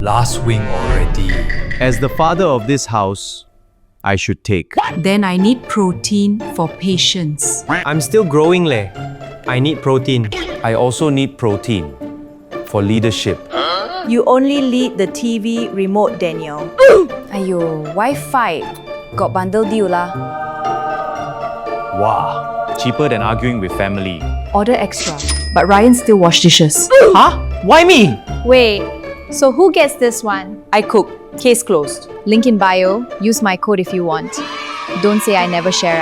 last wing already. As the father of this house, I should take. Then I need protein for patience. I'm still growing leh. I need protein. I also need protein for leadership. You only lead the TV remote, Daniel. Ayo, Wi-Fi. Got bundle deal lah. Wow, cheaper than arguing with family. Order extra. But Ryan still wash dishes. Huh? Why me? Wait, so who gets this one? I cook. Case closed. Link in bio. Use my code if you want. Don't say I never share.